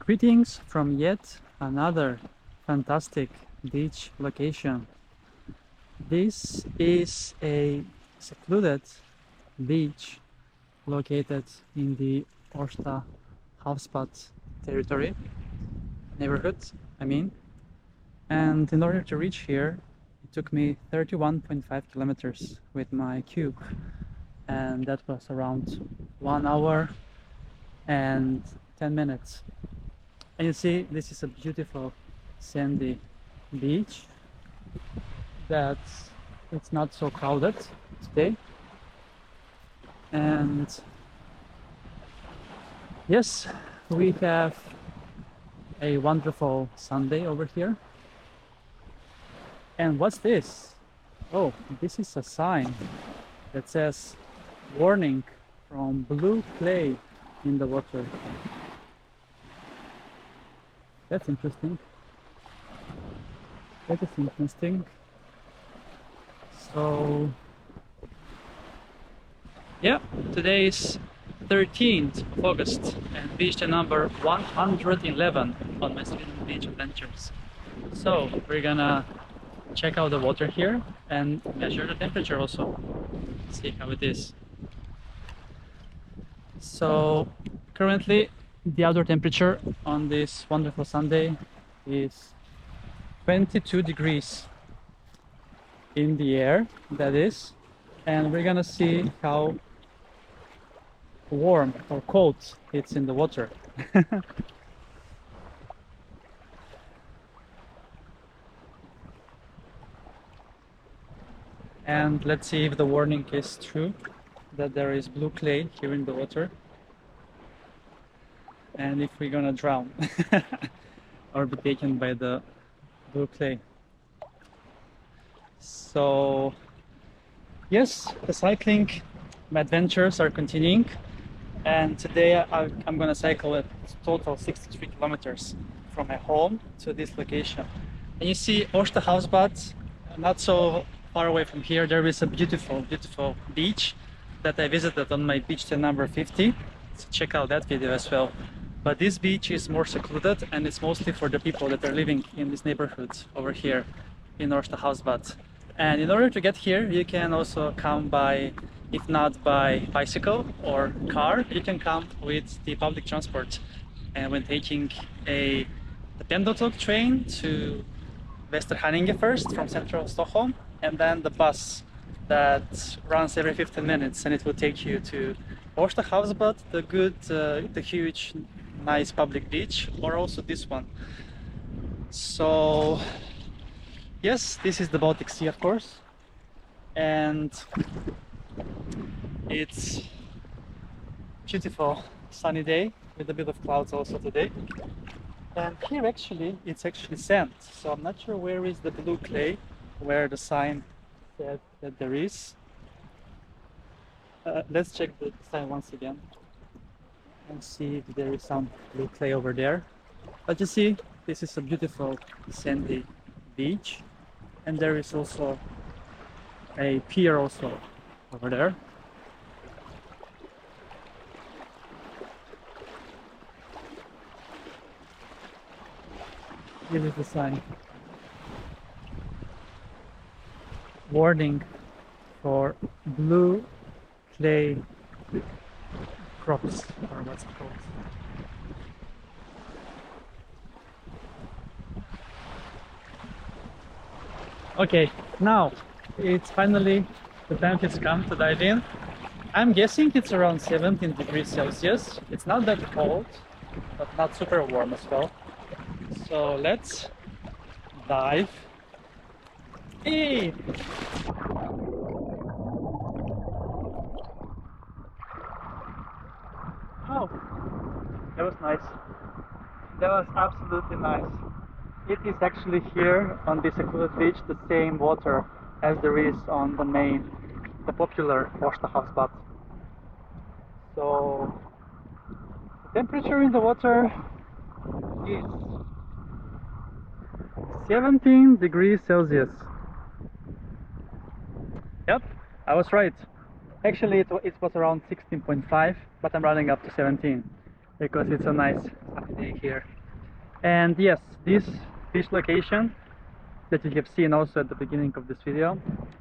Greetings from yet another fantastic beach location. This is a secluded beach located in the Årsta Havsbad territory, neighborhood, I mean. And in order to reach here, it took me 31.5 kilometers with my cube. And that was around 1 hour and 10 minutes. And you see, this is a beautiful sandy beach that it's not so crowded today. And yes, we have a wonderful Sunday over here. And what's this? Oh, this is a sign that says warning from blue clay in the water. That's interesting. That is interesting. So yeah, today is 13th of August and beach day number 111 on my Sweden beach adventures. So we're gonna check out the water here and measure the temperature also, see how it is. So currently the outdoor temperature on this wonderful Sunday is 22 degrees in the air, that is, and we're gonna see how warm or cold it's in the water. And let's see if the warning is true, that there is blue clay here in the water, and if we're gonna drown or be taken by the blue clay. So yes, the cycling, my adventures are continuing, and today I'm gonna cycle a total 63 kilometers from my home to this location. And you see Årsta Havsbad, not so far away from here, there is a beautiful beach that I visited on my beach day number 50. So check out that video as well. But this beach is more secluded, and it's mostly for the people that are living in this neighborhood over here in Årsta Havsbad. And in order to get here, you can also come by, if not by bicycle or car, you can come with the public transport. And when taking the pendeltåg train to Haninge first from central Stockholm, and then the bus that runs every 15 minutes, and it will take you to Årsta Havsbad, the huge, nice public beach, or also this one. So yes, this is the Baltic Sea, of course, and it's beautiful sunny day with a bit of clouds also today. And here it's actually sand, so I'm not sure where is the blue clay, where the sign said that there is. Let's check the sign once again and see if there is some blue clay over there. But you see, this is a beautiful sandy beach, and there is also a pier also over there. Here is the sign. Warning for blue clay crops, or what's it called. Okay, now it's finally the time has come to dive in. I'm guessing it's around 17 degrees Celsius. It's not that cold, but not super warm as well. So let's dive in. Oh, that was nice. That was absolutely nice. It is actually here on this secluded beach the same water as there is on the popular Årsta Havsbad. So the temperature in the water is 17 degrees Celsius. Yep, I was right. Actually, it was around 16.5, but I'm running up to 17. because it's a nice sunny day here. And yes, this beach location that you have seen also at the beginning of this video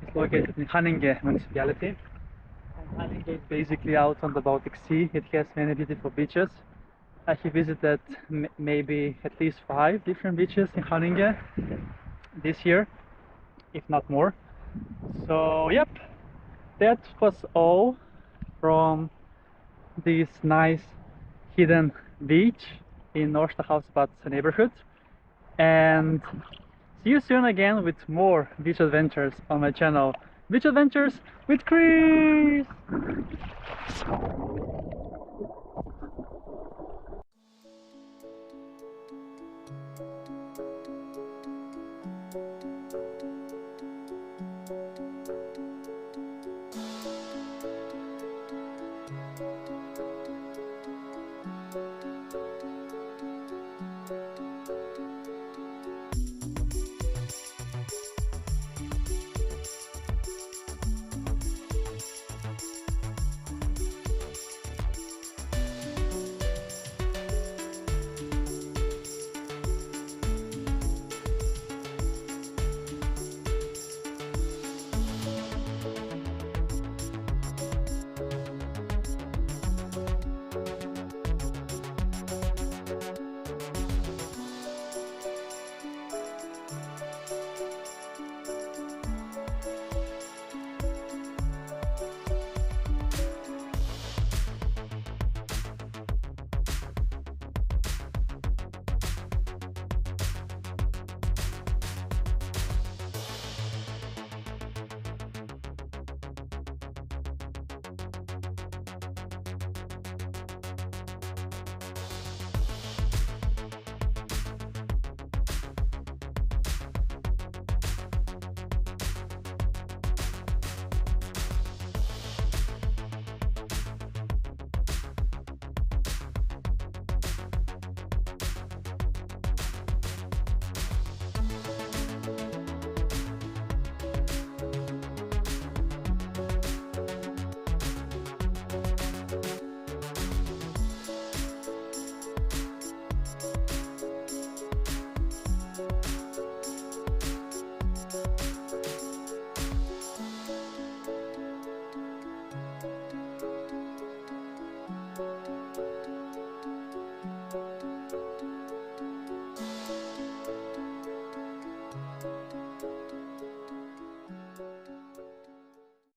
is located in Haninge municipality. And Haninge is basically out on the Baltic Sea. It has many beautiful beaches. I have visited maybe at least 5 different beaches in Haninge this year, if not more. So yep, that was all from this nice hidden beach in Årsta Havsbad neighborhood, and see you soon again with more beach adventures on my channel, Beach Adventures with Kris!